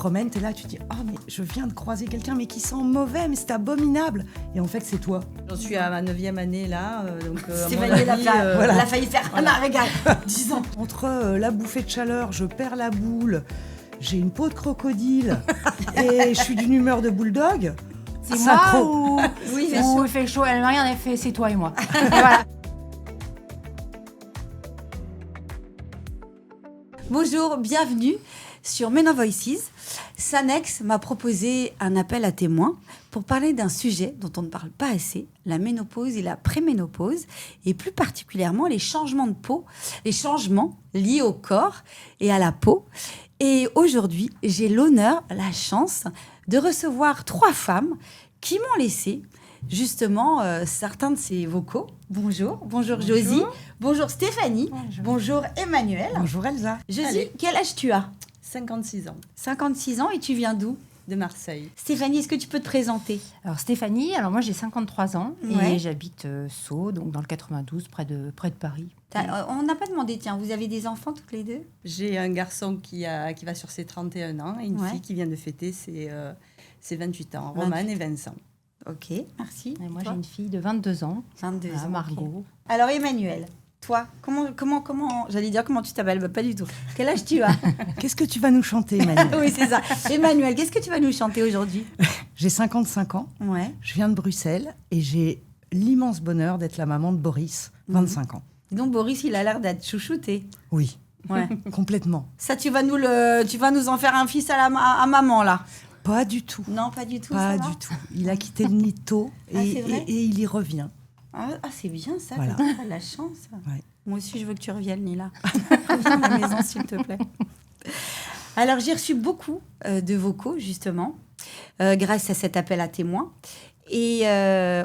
promènes, t'es là, tu te dis « Oh, mais je viens de croiser quelqu'un, mais qui sent mauvais, mais c'est abominable !» Et en fait, c'est toi. J'en suis à ma 9e année, là. Stéphanie, elle a failli faire un régal. 10 ans. Entre la bouffée de chaleur, je perds la boule, j'ai une peau de crocodile et je suis d'une humeur de bulldog. C'est moi ou... Oui, ou il fait chaud, elle m'a rien fait, c'est toi et moi. Voilà. Bonjour, bienvenue sur Men of Voices. Sanex m'a proposé un appel à témoins pour parler d'un sujet dont on ne parle pas assez, la ménopause et la préménopause, et plus particulièrement les changements de peau, les changements liés au corps et à la peau. Et aujourd'hui, j'ai l'honneur, la chance de recevoir 3 femmes qui m'ont laissé justement certains de ces vocaux. Bonjour Josie, bonjour Stéphanie, bonjour Emmanuel. Bonjour Elsa. Josie, quel âge tu as ? 56 ans, 56 ans et tu viens d'où ? de Marseille. Stéphanie, est-ce que tu peux te présenter ? Alors Stéphanie, moi j'ai 53 ans Ouais. et j'habite Sceaux, donc dans le 92, près de Paris. On n'a pas demandé, tiens, vous avez des enfants toutes les deux ? J'ai un garçon qui va sur ses 31 ans et une Ouais. fille qui vient de fêter ses 28 ans, Romane et Vincent. Ok, merci. Et moi Toi j'ai une fille de 22 ans, 22 voilà, ans. Margot. Ok. Alors Emmanuel, toi, comment j'allais dire comment tu t'appelles, bah, pas du tout. Quel âge tu as ? Qu'est-ce que tu vas nous chanter, Emmanuel ? Oui, c'est ça. Emmanuel, qu'est-ce que tu vas nous chanter aujourd'hui ? J'ai 55 ans, Ouais. je viens de Bruxelles et j'ai l'immense bonheur d'être la maman de Boris, 25 ans. Donc Boris, il a l'air d'être chouchouté. Oui, Ouais. complètement. Ça, tu vas nous en faire un fils à maman, là ? Pas du tout. Non, pas du tout. Pas ça va du tout. Il a quitté le nid tôt Ah, c'est vrai et il y revient. Ah, c'est bien ça, Voilà. t'as de la chance. Ouais. Moi aussi, je veux que tu reviennes, Lila. Reviens à la maison, s'il te plaît. Alors, j'ai reçu beaucoup de vocaux, justement, grâce à cet appel à témoins. Et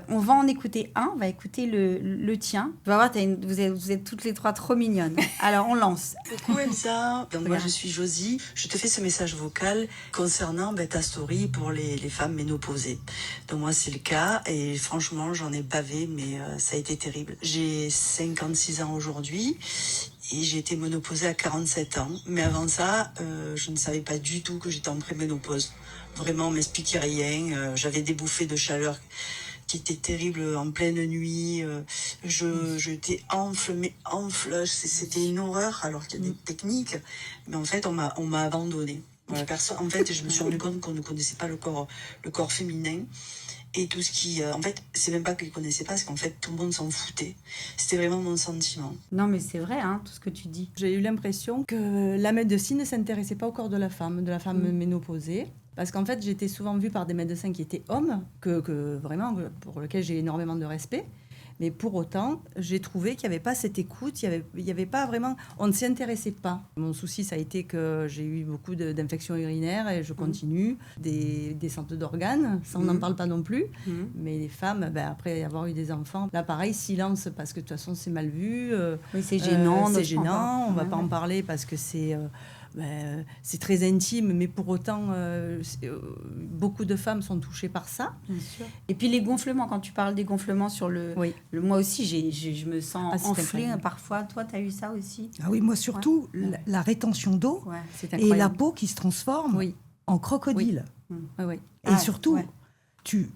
on va en écouter un, on va écouter le tien. Tu vas voir, vous êtes toutes les 3 trop mignonnes. Alors, on lance. Coucou Elsa, donc moi Regarde. je suis Josie, je te fais ce message vocal concernant ta story pour les femmes ménopausées. Donc moi c'est le cas et franchement j'en ai bavé mais ça a été terrible. J'ai 56 ans aujourd'hui et j'ai été ménopausée à 47 ans. Mais avant ça, je ne savais pas du tout que j'étais en préménopause. Vraiment on m'expliquait rien, j'avais des bouffées de chaleur qui était terrible en pleine nuit. J'étais enfle, c'était une horreur, alors qu'il y a des techniques. Mais en fait, on m'a abandonnée. Voilà, en fait, je me suis rendu compte qu'on ne connaissait pas le corps féminin. Et tout ce qui... en fait, c'est même pas qu'ils ne connaissaient pas, c'est qu'en fait, tout le monde s'en foutait. C'était vraiment mon sentiment. Non, mais c'est vrai, hein, tout ce que tu dis. J'ai eu l'impression que la médecine ne s'intéressait pas au corps de la femme ménopausée. Parce qu'en fait, j'étais souvent vue par des médecins qui étaient hommes, vraiment, pour lesquels j'ai énormément de respect. Mais pour autant, j'ai trouvé qu'il n'y avait pas cette écoute, il y avait pas vraiment... On ne s'y intéressait pas. Mon souci, ça a été que j'ai eu beaucoup d'infections urinaires et je continue, des centres d'organes, ça on n'en parle pas non plus. Mais les femmes, après avoir eu des enfants, là pareil, silence, parce que de toute façon c'est mal vu. Oui, c'est gênant. C'est je gênant, comprends. on ne va Ouais, pas en parler parce que c'est très intime, mais pour autant, beaucoup de femmes sont touchées par ça. Bien sûr. Et puis les gonflements, quand tu parles des gonflements sur Oui. moi aussi, je me sens C'est enflée incroyable. parfois. Toi, tu as eu ça aussi ? Ah oui, moi surtout, la rétention d'eau Ouais. C'est et incroyable. la peau qui se transforme Oui, en crocodile. oui. Et Ah, surtout, ouais. tu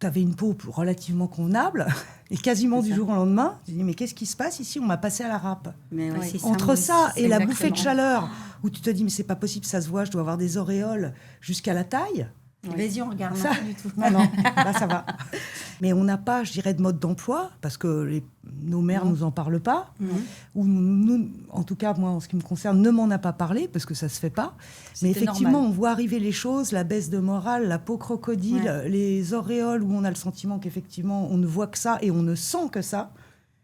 avais une peau relativement convenable et quasiment C'est du ça. jour au lendemain, tu te dis mais qu'est-ce qui se passe ici ? On m'a passé à la râpe. Mais ouais, Oui. c'est ça, Entre moi ça aussi, et c'est la exactement. bouffée de chaleur où tu te dis mais c'est pas possible, ça se voit, je dois avoir des auréoles jusqu'à la taille. Vas-y, on regarde. Ça- Non, pas du tout. Non, non, là ça va. Mais on n'a pas, je dirais, de mode d'emploi parce que nos mères nous en parlent pas. Ou nous, en tout cas, moi, en ce qui me concerne, ne m'en a pas parlé parce que ça se fait pas. Mais C'était effectivement, normal. on voit arriver les choses, la baisse de morale, la peau crocodile, les auréoles où on a le sentiment qu'effectivement, on ne voit que ça et on ne sent que ça.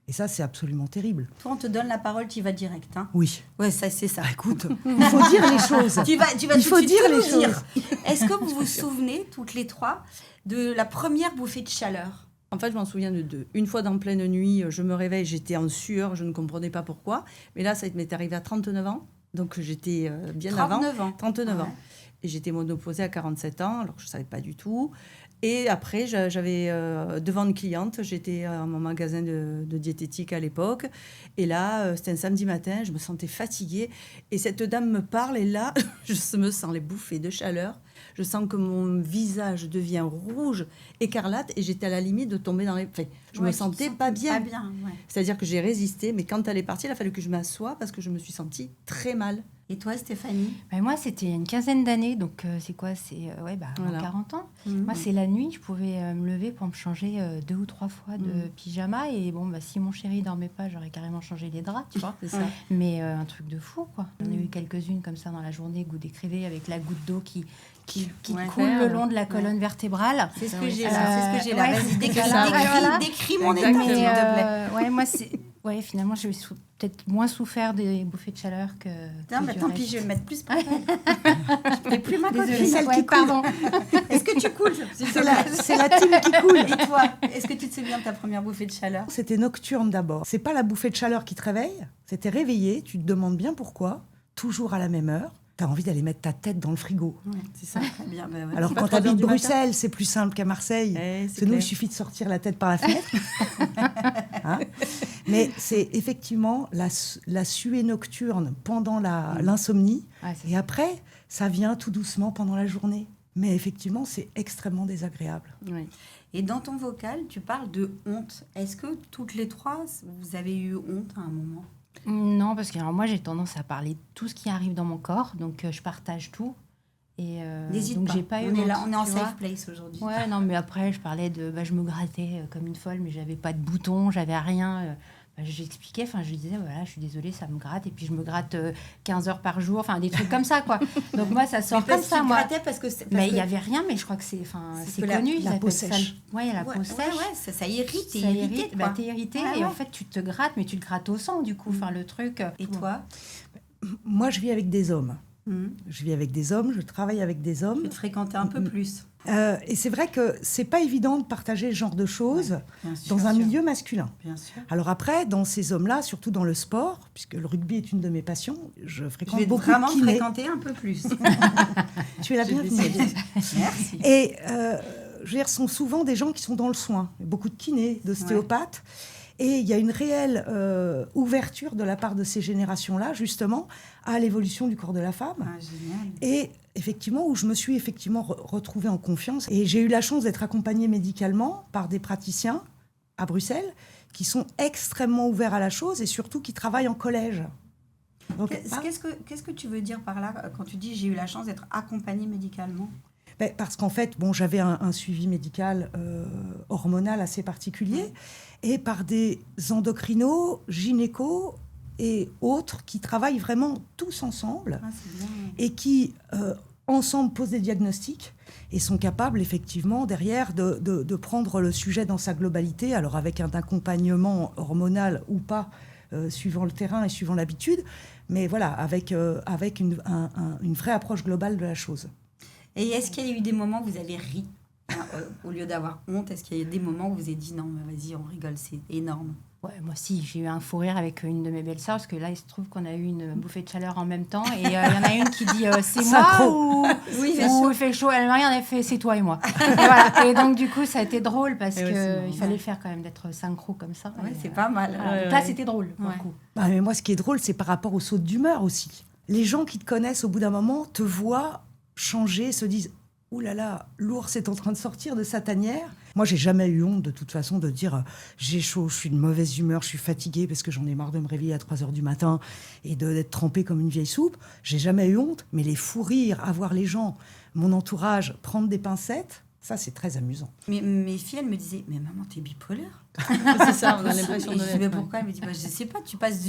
Et ça, c'est absolument terrible. Toi, on te donne la parole, tu y vas direct. Hein. Oui. Ouais, ça, c'est ça. Bah, écoute, il faut dire les choses. Tu vas Il tout de faut suite dire tout les nous choses. Est-ce que vous vous souvenez, toutes les 3, de la première bouffée de chaleur ? En fait, je m'en souviens de 2. Une fois dans pleine nuit, je me réveille, j'étais en sueur, je ne comprenais pas pourquoi. Mais là, ça m'est arrivé à 39 ans, donc j'étais bien avant. 39 ans. 39 Ouais. ans. Et j'étais ménopausée à 47 ans, alors que je ne savais pas du tout. Et après, j'avais devant une cliente, j'étais à mon magasin de diététique à l'époque. Et là, c'était un samedi matin, je me sentais fatiguée. Et cette dame me parle et là, je me sens les bouffées de chaleur. Je sens que mon visage devient rouge, écarlate, et j'étais à la limite de tomber dans les... Enfin, je me sentais pas bien. Ouais. C'est-à-dire que j'ai résisté, mais quand elle est partie, il a fallu que je m'assoie parce que je me suis sentie très mal. Et toi, Stéphanie? Moi, c'était il y a une quinzaine d'années, donc c'est quoi? C'est Voilà. 40 ans. Mmh. Moi, c'est la nuit, je pouvais me lever pour me changer 2 ou 3 fois de pyjama. Et bon, si mon chéri dormait pas, j'aurais carrément changé les draps, tu vois. C'est ça. Mais un truc de fou, quoi. J'en ai eu quelques-unes comme ça dans la journée, que vous décrivez, avec la goutte d'eau qui Ouais. coule le long de la colonne vertébrale. C'est ce que oui, j'ai c'est là. C'est ce que j'ai là. ouais, Vas-y, c'est décris, ça. Voilà. décris mon état, Exactement. s'il te plaît. Moi, finalement, j'ai peut-être moins souffert des bouffées de chaleur que. Non, mais du tant reste. pis, je vais me mettre plus par terre. Je fais plus ma copine. Désolée, celle qui coule. pardon. Est-ce que tu coules? C'est la team qui coule. Et toi, est-ce que tu te souviens de ta première bouffée de chaleur? C'était nocturne d'abord. C'est pas la bouffée de chaleur qui te réveille, c'était réveillé, tu te demandes bien pourquoi, toujours à la même heure. T'as envie d'aller mettre ta tête dans le frigo. Ouais, c'est ça. Très bien. Bah, ouais. Alors C'est pas quand 3 heures t'habites du matin. Bruxelles, c'est plus simple qu'à Marseille. C'est C'est nous, clair. il suffit de sortir la tête par la fenêtre. Hein. Mais c'est effectivement la suée nocturne pendant l'insomnie. Ouais, c'est Et après, ça vient tout doucement pendant la journée. Mais effectivement, c'est extrêmement désagréable. Oui. Et dans ton vocal, tu parles de honte. Est-ce que toutes les trois, vous avez eu honte à un moment? Non, parce que alors, moi, j'ai tendance à parler de tout ce qui arrive dans mon corps, donc je partage tout. Et N'hésite donc pas. j'ai pas eu On est honte, là, on est en tu vois. safe place aujourd'hui. Ouais, non, mais après, je parlais de... je me grattais comme une folle, mais j'avais pas de boutons, j'avais rien. J'expliquais, je disais, voilà, je suis désolée, ça me gratte. Et puis, je me gratte 15 heures par jour, des trucs comme ça, quoi. Donc, moi, ça sort comme ça, moi. Parce que Mais il n'y avait rien, mais je crois que c'est que connu. la ils appellent peau ça sèche. ouais, il y a la peau ouais, sèche. ça irrite, t'es Ça irrité, irrite, quoi. t'es irrité, Ouais, et en ouais. fait, tu te grattes, mais tu te grattes au sang, du coup, le truc. Et toi? Moi, je vis avec des hommes. Mhm. Je vis avec des hommes, je travaille avec des Tu hommes. te fréquentais un peu plus. Et c'est vrai que c'est pas évident de partager ce genre de choses Bien sûr, dans un milieu masculin. Bien sûr. Alors après, dans ces hommes-là, surtout dans le sport, puisque le rugby est une de mes passions, je Je fréquente vais beaucoup vraiment de te kinés. fréquenter un peu plus. Tu es la bienvenue. Merci. Et je veux dire, ce sont souvent des gens qui sont dans le soin. Beaucoup de kinés, d'ostéopathes. Et il y a une réelle ouverture de la part de ces générations-là, justement, à l'évolution du corps de la femme. Ah, génial. Et effectivement, où je me suis effectivement retrouvée en confiance. Et j'ai eu la chance d'être accompagnée médicalement par des praticiens à Bruxelles qui sont extrêmement ouverts à la chose et surtout qui travaillent en collège. Donc, Qu'est-ce que tu veux dire par là quand tu dis j'ai eu la chance d'être accompagnée médicalement? parce qu'en fait, j'avais un suivi médical hormonal assez particulier et par des endocrinos, gynécos et autres qui travaillent vraiment tous ensemble Ah, c'est bien. et qui, ensemble, posent des diagnostics et sont capables, effectivement, derrière, de prendre le sujet dans sa globalité, alors avec un accompagnement hormonal ou pas, suivant le terrain et suivant l'habitude, mais voilà, avec une vraie approche globale de la chose. Et est-ce qu'il y a eu des moments où vous avez ri au lieu d'avoir honte? Est-ce qu'il y a eu des moments où vous avez dit non, mais vas-y, on rigole, c'est énorme? Ouais, moi aussi, j'ai eu un fou rire avec une de mes belles-sœurs, parce que là, il se trouve qu'on a eu une bouffée de chaleur en même temps. Et il y en a une qui dit c'est Synchro. moi Oui, ou il fait chaud. Elle m'a rien, elle fait c'est toi et moi. Et, voilà. Et donc, du coup, ça a été drôle parce Et ouais, c'est qu'il fallait le faire quand même, d'être synchro comme ça. Ouais, Et, c'est pas mal. voilà. Donc là, c'était drôle pour le coup. Mais moi, ce qui est drôle, c'est par rapport aux sautes d'humeur aussi. Les gens qui te connaissent, au bout d'un moment, te voient changer, se disent « Ouh là là, l'ours est en train de sortir de sa tanière ». Moi, j'ai jamais eu honte, de toute façon, de dire « J'ai chaud, je suis de mauvaise humeur, je suis fatiguée parce que j'en ai marre de me réveiller à 3 heures du matin et d'être trempée comme une vieille soupe ». J'ai jamais eu honte, mais les fous rires, avoir les gens, mon entourage, prendre des pincettes, ça, c'est très amusant. Mais mes filles, elles me disaient mais maman, t'es bipolaire? C'est ça, on a l'impression Et de je disais, mais l'être. pourquoi? Elle me dit je sais pas,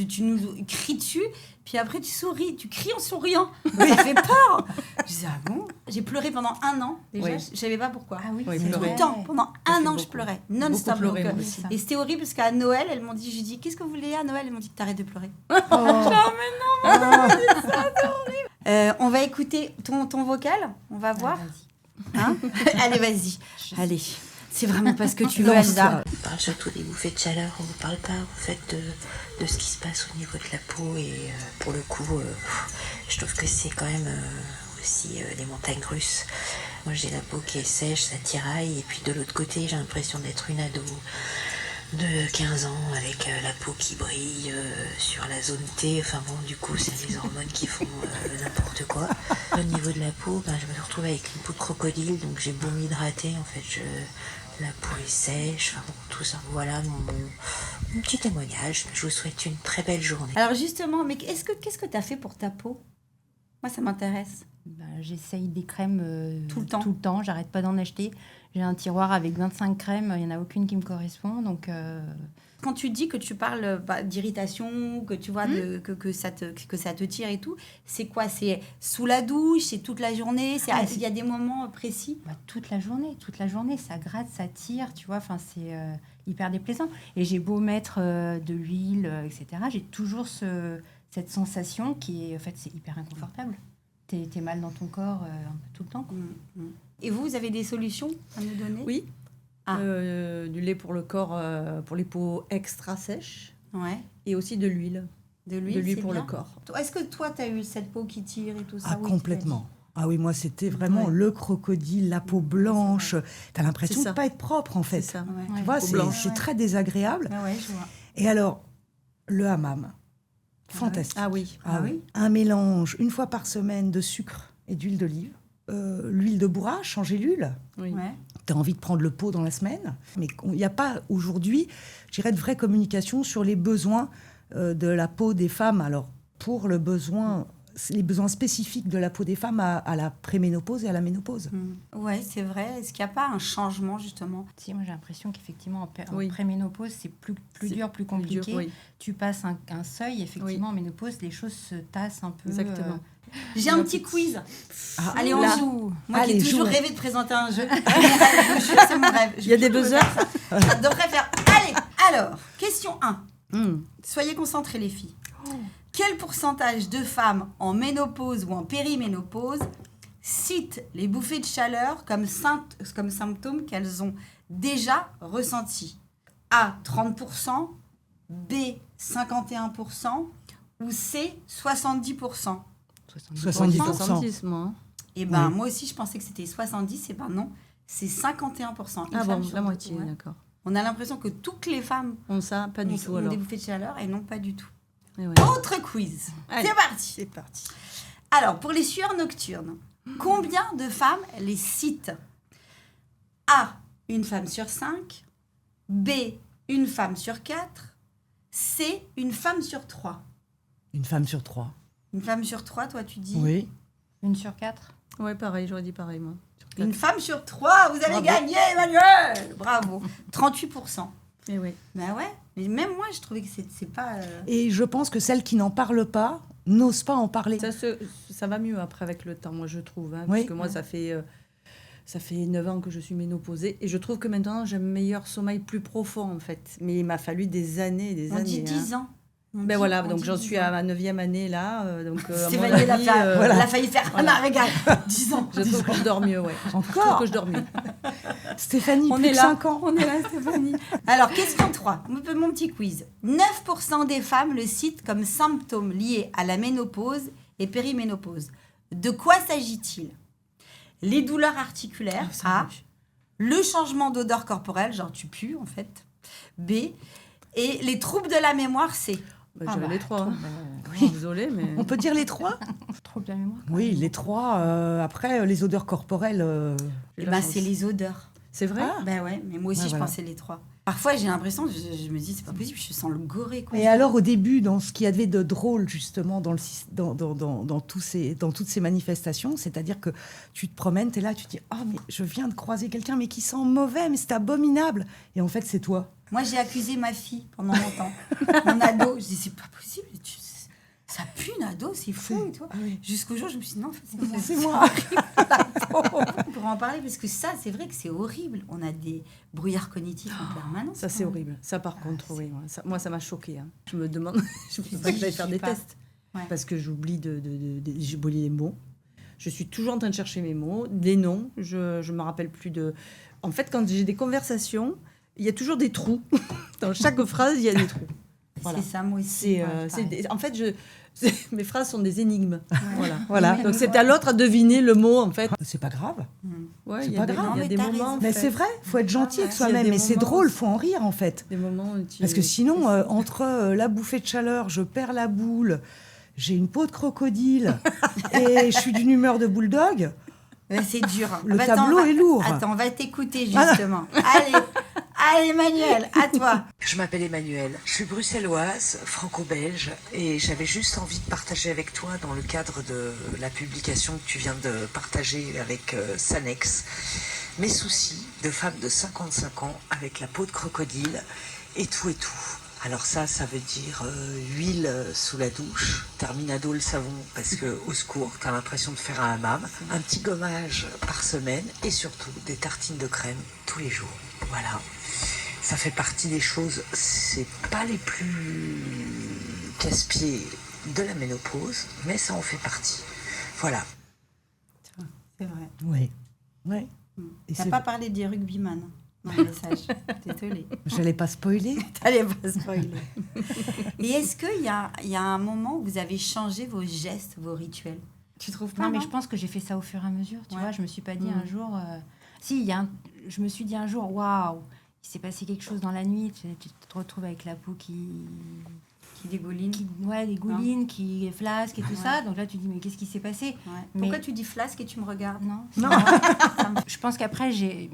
tu nous cries dessus, puis après tu souris, tu cries en souriant. Ça fait peur. Je disais ah bon? J'ai pleuré pendant 1 an déjà, Oui. je savais pas pourquoi. Ah oui, Oui, c'est Tout pleurer. le temps, pendant un an, je beaucoup. pleurais, Beaucoup non-stop. pleuré, Donc, moi aussi. et c'était horrible parce qu'à Noël, elles m'ont dit, je dis, qu'est-ce que vous voulez à Noël? Elles m'ont dit que t'arrêtes de pleurer. On va écouter ton vocal, on va voir. Hein? Allez, vas-y. Allez. C'est vraiment parce que tu veux, Elsa. On parle surtout des bouffées de chaleur, on ne parle pas en fait de ce qui se passe au niveau de la peau et pour le coup, je trouve que c'est quand même aussi les montagnes russes. Moi, j'ai la peau qui est sèche, ça tiraille, et puis de l'autre côté, j'ai l'impression d'être une ado de 15 ans avec la peau qui brille sur la zone T. Enfin bon, du coup, c'est les hormones qui font n'importe quoi. Au niveau de la peau, je me retrouve avec une peau de crocodile, donc j'ai beau m'hydrater, en fait, la peau est sèche, enfin bon, tout ça. Voilà mon petit témoignage. Je vous souhaite une très belle journée. Alors justement, mais qu'est-ce que tu as fait pour ta peau? Moi, ça m'intéresse. J'essaye des crèmes Tout le temps. Tout le temps, j'arrête pas d'en acheter. J'ai un tiroir avec 25 crèmes, il n'y en a aucune qui me correspond. Donc, Quand tu dis que tu parles d'irritation, que tu vois que ça te tire et tout, c'est quoi? C'est sous la douche, c'est toute la journée, il y a des moments précis? toute la journée, ça gratte, ça tire, tu vois, enfin, c'est hyper déplaisant. Et j'ai beau mettre de l'huile, etc., j'ai toujours cette sensation qui est, en fait, c'est hyper inconfortable. T'es mal dans ton corps un peu tout le temps, quoi. Et vous avez des solutions à nous donner? Oui. Ah. Du lait pour le corps, pour les peaux extra sèches. Ouais. Et aussi de l'huile. De l'huile, De l'huile c'est pour bien. le corps. Est-ce que toi, tu as eu cette peau qui tire et tout ça? Ah, Oui, complètement. Ah oui, moi, c'était vraiment Ouais. le crocodile, la peau blanche. T'as l'impression C'est de ça. ne pas être propre, en fait. C'est ça. Ouais. Tu vois, Peau c'est blanche. c'est très désagréable. Ah ouais, je vois. Et alors, le hammam, fantastique. Ah oui. Ah oui. Un mélange, une fois par semaine, de sucre et d'huile d'olive. L'huile de bourrache en gélule. Oui. Ouais. Tu as envie de prendre le pot dans la semaine. Mais il n'y a pas aujourd'hui, je dirais, de vraie communication sur les besoins de la peau des femmes. Alors, pour les besoins spécifiques de la peau des femmes à la préménopause et à la ménopause. Ouais, c'est vrai. Est-ce qu'il n'y a pas un changement, justement? Si, moi j'ai l'impression qu'effectivement en Oui. préménopause c'est plus C'est dur, plus compliqué. oui. Tu passes un seuil, effectivement en ménopause les choses se tassent un peu. Exactement. J'ai un petit quiz. Ah, Allez, on là. joue. Moi Allez, qui ai toujours joue. rêvé de présenter un jeu. Je vous jure, c'est mon rêve. Il y a des buzzers. Ça devrait faire. Allez, alors, question 1. Soyez concentrés, les filles. Quel pourcentage de femmes en ménopause ou en périménopause citent les bouffées de chaleur comme symptômes qu'elles ont déjà ressentis? A, 30%, B, 51% ou C, 70%? 70%. 70, moi. Et ben, Oui. moi aussi, je pensais que c'était 70, et ben non, c'est 51%. Une Ah femme bon, sur la deux, moitié, ouais. d'accord. On a l'impression que toutes les femmes On ça, pas du tout ont alors. des bouffées de chaleur, et non, pas du tout. Eh ouais. Autre quiz. Allez. C'est parti. C'est parti. Alors, pour les sueurs nocturnes, combien de femmes les citent? A, une femme sur 5. B, une femme sur 4. C, une femme sur 3. Une femme sur 3. Une femme sur 3, toi, tu dis? Oui. 1 sur 4. Ouais, pareil, j'aurais dit pareil, moi. Une femme sur 3, vous avez Bravo. gagné, Emmanuel. Bravo. 38%. Eh oui. Ben ouais, mais même moi, je trouvais que c'est pas... Et je pense que celles qui n'en parlent pas n'osent pas en parler. Ça va mieux après avec le temps, moi, je trouve. Hein, Oui. Parce que moi, ça fait 9 ans que je suis ménopausée. Et je trouve que maintenant, j'ai un meilleur sommeil plus profond, en fait. Mais il m'a fallu des années et des On années. dit 10 ans. Ben voilà, donc j'en suis à ma 9e année, là. Donc, à mon Stéphanie, avis, elle a failli faire voilà. un régal. 10 ans. je trouve que je dors mieux, ouais. Je trouve Encore que je dors mieux. Stéphanie, On plus est que là. 5 ans. On est là, Stéphanie. Alors, question 3, mon petit quiz. 9% des femmes le citent comme symptômes liés à la ménopause et périménopause. De quoi s'agit-il? Les douleurs articulaires, A. Le changement d'odeur corporelle, genre tu pues en fait, B. Et les troubles de la mémoire, C. Bah, j'avais les trois. Hein. Désolée, mais... On peut dire les 3? Trop bien mémoire. Oui, les 3. Après, les odeurs corporelles. Eh ben, c'est les odeurs. C'est vrai. Ah. Ben ouais, mais moi aussi, Ouais, je voilà. pensais les 3. Parfois, j'ai l'impression, je me dis, c'est pas possible, je sens le goré. Quoi. Et alors, au début, dans ce qu'il y avait de drôle, justement, dans toutes ces manifestations, c'est-à-dire que tu te promènes, tu es là, tu te dis « Ah, mais je viens de croiser quelqu'un, mais qui sent mauvais, mais c'est abominable !» Et en fait, c'est toi. Moi, j'ai accusé ma fille pendant longtemps. Mon ado, je dis, c'est pas possible, ça pue une ado, c'est fou. Et tout. Ah oui. Jusqu'au jour, je me suis dit, non, en fait, c'est moi. C'est moi. Pour en parler, parce que ça, c'est vrai que c'est horrible. On a des brouillards cognitifs en permanence. Ça, c'est horrible. Ça, par contre, oui. Moi, ça m'a choquée. Hein. Je me demande... je ne sais pas que j'aille faire des tests. Ouais. Parce que j'oublie j'oublie les mots. Je suis toujours en train de chercher mes mots. Des noms, je ne me rappelle plus de... En fait, quand j'ai des conversations, il y a toujours des trous. Dans chaque phrase, il y a des trous. Voilà. C'est ça, moi aussi. En fait, mes phrases sont des énigmes. Voilà. Donc c'est à l'autre à deviner le mot, en fait. C'est pas grave. Ouais, C'est il y a pas des, grave. il y a Mais des t'as moments. raison. en Mais fait. c'est vrai, faut être gentil avec Il y a soi-même. des Mais c'est moments- drôle, faut en rire en fait. Des moments où tu... Parce que sinon, entre la bouffée de chaleur, je perds la boule, j'ai une peau de crocodile et je suis d'une humeur de bulldog, Mais c'est dur. Le tableau est lourd. Attends, on va t'écouter justement. Allez, Emmanuel, à toi. Je m'appelle Emmanuelle, je suis bruxelloise, franco-belge, et j'avais juste envie de partager avec toi, dans le cadre de la publication que tu viens de partager avec Sanex, mes soucis de femme de 55 ans avec la peau de crocodile et tout. Alors ça veut dire huile sous la douche, terminado le savon, parce que au secours, t'as l'impression de faire un hammam, un petit gommage par semaine, et surtout des tartines de crème tous les jours. Voilà. Ça fait partie des choses, c'est pas les plus casse-pieds de la ménopause, mais ça en fait partie. Voilà. C'est vrai. Oui. Ouais. Et T'as c'est- pas parlé des rugbyman dans le message. Désolée. J'allais pas spoiler. T'allais pas spoiler. Et est-ce qu'il y a un moment où vous avez changé vos gestes, vos rituels? Tu trouves pas? Non, mais je pense que j'ai fait ça au fur et à mesure. Tu Ouais. vois, je me suis pas dit un jour. Si, je me suis dit un jour, waouh, il s'est passé quelque chose dans la nuit. Tu te retrouves avec la peau qui dégouline. dégouline, qui est flasque et tout ça. Donc là, tu dis, mais qu'est-ce qui s'est passé? Ouais. Mais- Pourquoi tu dis flasque et tu me regardes? Non. Non. Je pense qu'après, j'ai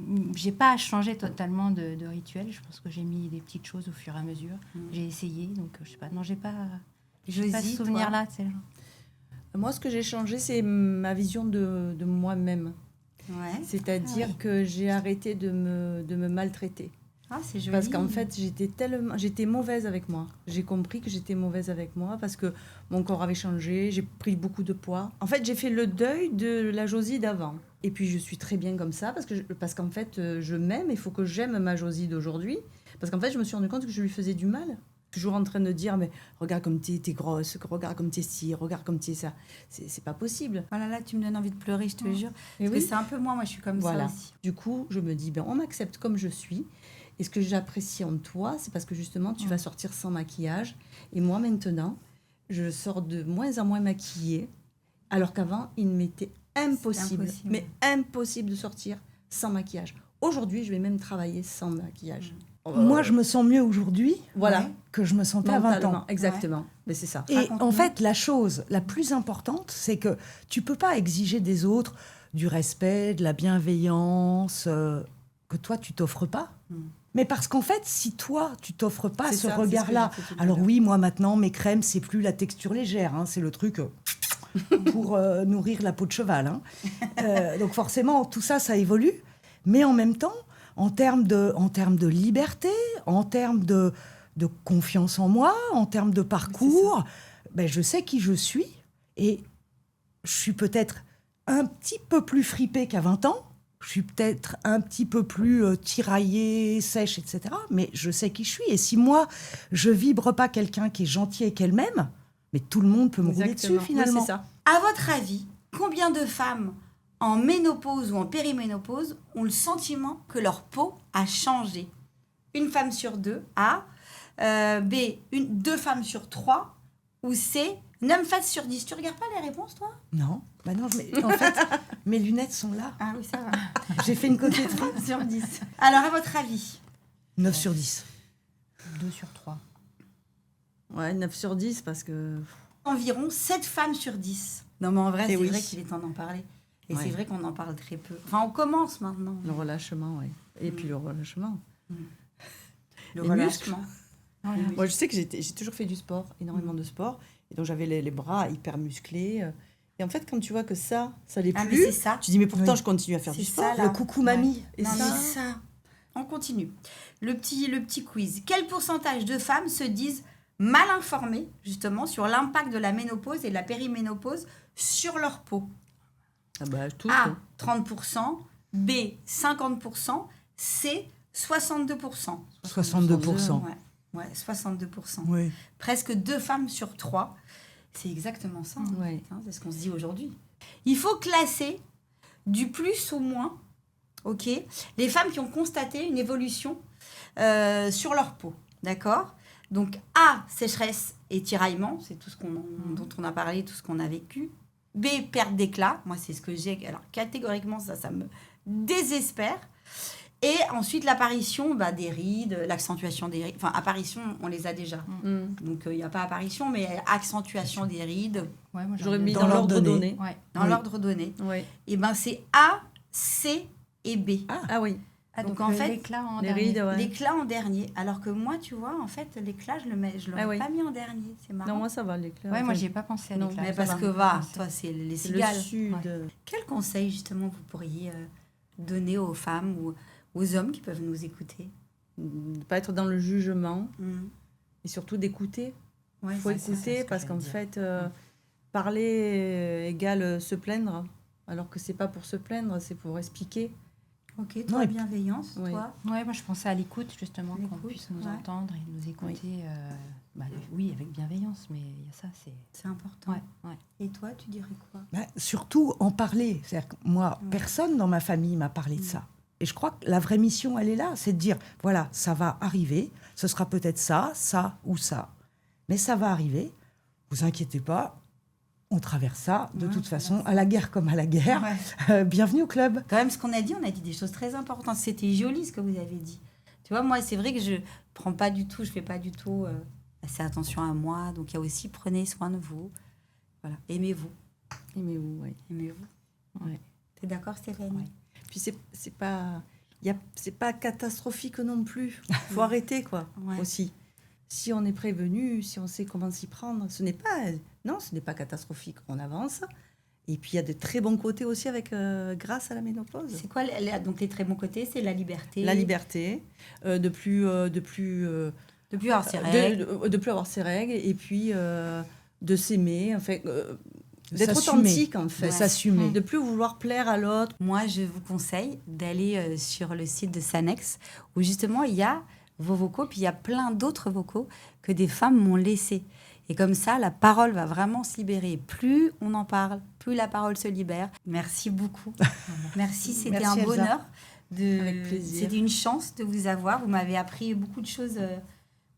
pas changé totalement de rituel. Je pense que j'ai mis des petites choses au fur et à mesure. J'ai essayé, donc je sais pas. Non, j'ai pas ce Josie, souvenir-là. Tu sais, genre. Moi, ce que j'ai changé, c'est ma vision de moi-même. Ouais. C'est-à-dire que j'ai arrêté de me maltraiter. Ah, c'est joli. Parce qu'en fait, j'étais mauvaise avec moi. J'ai compris que j'étais mauvaise avec moi parce que mon corps avait changé, j'ai pris beaucoup de poids. En fait, j'ai fait le deuil de la Josie d'avant. Et puis, je suis très bien comme ça parce qu'en fait, je m'aime. Il faut que j'aime ma Josie d'aujourd'hui. Parce qu'en fait, je me suis rendu compte que je lui faisais du mal. Toujours en train de dire, mais regarde comme t'es grosse, regarde comme t'es ci, regarde comme t'es ça. C'est pas possible. Voilà, là, tu me donnes envie de pleurer, je te jure. Et Parce oui. que c'est un peu moi, je suis comme Voilà. ça aussi. Du coup, je me dis, on m'accepte comme je suis. Et ce que j'apprécie en toi, c'est parce que justement, tu vas sortir sans maquillage. Et moi, maintenant, je sors de moins en moins maquillée. Alors qu'avant, il m'était impossible, mais impossible de sortir sans maquillage. Aujourd'hui, je vais même travailler sans maquillage. Moi, je me sens mieux aujourd'hui Voilà. que je me sentais à 20 Mentalement, ans. exactement. Mais c'est ça. Et Raconte-nous. en fait, la chose la plus importante, c'est que tu peux pas exiger des autres du respect, de la bienveillance, que toi, tu t'offres pas. Mais parce qu'en fait, si toi, tu t'offres pas C'est ce ça, regard-là, c'est ce que j'ai fait tout à alors l'heure. oui, moi maintenant, mes crèmes, c'est plus la texture légère, hein, c'est le truc pour nourrir la peau de cheval. Hein. Donc forcément, tout ça, ça évolue. Mais en même temps, en termes de liberté, en termes de confiance en moi, en termes de parcours, ben, je sais qui je suis. Et je suis peut-être un petit peu plus fripée qu'à 20 ans. Je suis peut-être un petit peu plus tiraillée, sèche, etc. Mais je sais qui je suis. Et si moi, je vibre pas quelqu'un qui est gentil avec elle-même, mais tout le monde peut me rouler dessus, finalement. Oui, c'est ça. À votre avis, combien de femmes en ménopause ou en périménopause ont le sentiment que leur peau a changé? Une femme sur deux, A. B, 2 femmes sur 3. Ou C, 9 femmes sur 10. Tu regardes pas les réponses, toi? Non, bah non, en fait, mes lunettes sont là. Ah oui, ça va. J'ai fait une coquetterie. Sur 10. Alors, à votre avis? 9 sur 10. 2 sur 3. Ouais, 9 sur 10 parce que... Environ 7 femmes sur 10. Non, mais en vrai, Et c'est oui. vrai qu'il est temps d'en parler. Et Ouais. c'est vrai qu'on en parle très peu. Enfin, on commence maintenant. Le relâchement, oui. Et puis le relâchement. Le les relâchement. Moi, je sais que j'ai toujours fait du sport, énormément de sport. Et donc, j'avais les bras hyper musclés. Et en fait, quand tu vois que ça l'est Ah, mais plus, c'est ça. tu dis, mais pourtant, Oui. je continue à faire du C'est sport. ça, là. Le coucou mamie. Et Non, ça, mais ça. On continue. Le petit quiz. Quel pourcentage de femmes se disent mal informées, justement, sur l'impact de la ménopause et de la périménopause sur leur peau? ah bah, tout. A, 30%. B, 50%. C, 62%. 62%. Ouais, 62%. Oui. Presque 2 femmes sur 3. C'est exactement ça. Hein. Ouais. Hein, c'est ce qu'on se dit aujourd'hui. Il faut classer du plus au moins, les femmes qui ont constaté une évolution sur leur peau. D'accord? Donc A, sécheresse et tiraillement, c'est tout ce dont on a parlé, tout ce qu'on a vécu. B, perte d'éclat, moi c'est ce que j'ai. Alors catégoriquement, ça me désespère. Et ensuite, l'apparition des rides, l'accentuation des rides. Enfin, apparition, on les a déjà. Donc, il n'y a pas apparition, mais accentuation des rides. Ouais, moi, j'aurais mis dans l'ordre donné. Ouais, dans l'ordre donné. Ouais. Et c'est A, C et B. Ah oui. Donc, en fait, l'éclat en les dernier. rides, ouais. L'éclat en dernier. Alors que moi, tu vois, en fait, l'éclat, je l'aurais pas mis en dernier. C'est marrant. Non, moi, ça va, l'éclat. Ouais, moi, j'ai pas pensé à Non, l'éclat. Mais ça parce va. que, toi, c'est les C'est le cigales. sud. Ouais. Quel conseil, justement, vous pourriez donner aux femmes ou aux hommes qui peuvent nous écouter? De ne pas être dans le jugement Mm. et surtout d'écouter. Ouais, Il faut c'est ça. écouter parce qu'en fait, parler égale se plaindre, alors que c'est pas pour se plaindre, c'est pour expliquer. Ok, Non, toi, et- bienveillance, Oui. toi. Ouais, moi je pensais à l'écoute justement, qu'on L'écoute, puisse nous ouais. entendre et nous écouter. Oui, avec bienveillance, mais il y a ça, c'est. C'est important. Ouais. Et toi, tu dirais quoi? Surtout en parler. C'est-à-dire que moi, Ouais. personne dans ma famille m'a parlé de ça. Et je crois que la vraie mission, elle est là. C'est de dire, voilà, ça va arriver. Ce sera peut-être ça, ça ou ça. Mais ça va arriver. Vous inquiétez pas. On traverse ça, de Ouais, toute on façon, traverse à la guerre comme à la guerre. Ouais. Bienvenue au club. Quand même, ce qu'on a dit des choses très importantes. C'était joli ce que vous avez dit. Tu vois, moi, c'est vrai que je fais pas du tout assez attention à moi. Donc, il y a aussi, prenez soin de vous. Voilà, aimez-vous. Aimez-vous, oui. Aimez-vous. Ouais. T'es d'accord, Stéphanie? Ouais. Puis c'est pas catastrophique non plus. Il faut arrêter, quoi, Ouais. aussi. Si on est prévenu, si on sait comment s'y prendre, ce n'est pas catastrophique. On avance. Et puis, il y a de très bons côtés aussi grâce à la ménopause. C'est quoi donc les très bons côtés? C'est la liberté. La liberté, de plus De plus avoir ses règles. de plus avoir ses règles, et puis de s'aimer, enfin, d'être s'assumer. authentique, en fait. De s'assumer. De plus vouloir plaire à l'autre. Moi, je vous conseille d'aller sur le site de Sanex, où justement, il y a vos vocaux, puis il y a plein d'autres vocaux que des femmes m'ont laissés. Et comme ça, la parole va vraiment se libérer. Plus on en parle, plus la parole se libère. Merci beaucoup. Merci, c'était Merci, un Elsa. bonheur. Avec plaisir. C'était une chance de vous avoir. Vous m'avez appris beaucoup de choses,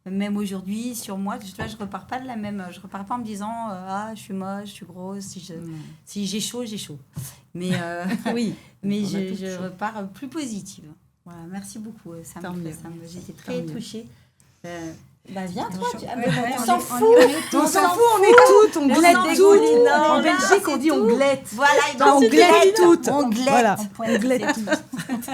même aujourd'hui, sur moi. Tu vois, je repars pas en me disant je suis moche, je suis grosse. Si j'ai chaud, j'ai chaud. Mais, Oui. mais On a toutes je chaud. repars plus positive. Voilà, merci beaucoup. Tant mieux. J'étais Tant très mieux. touchée. Viens, toi. On s'en fout. fout. On s'en fout, on est toutes, on On glette est toutes. dégoûtées. En On Belgique, on dit on glette. Voilà, On glette toutes. On glette. Voilà. On glette. On glette toutes.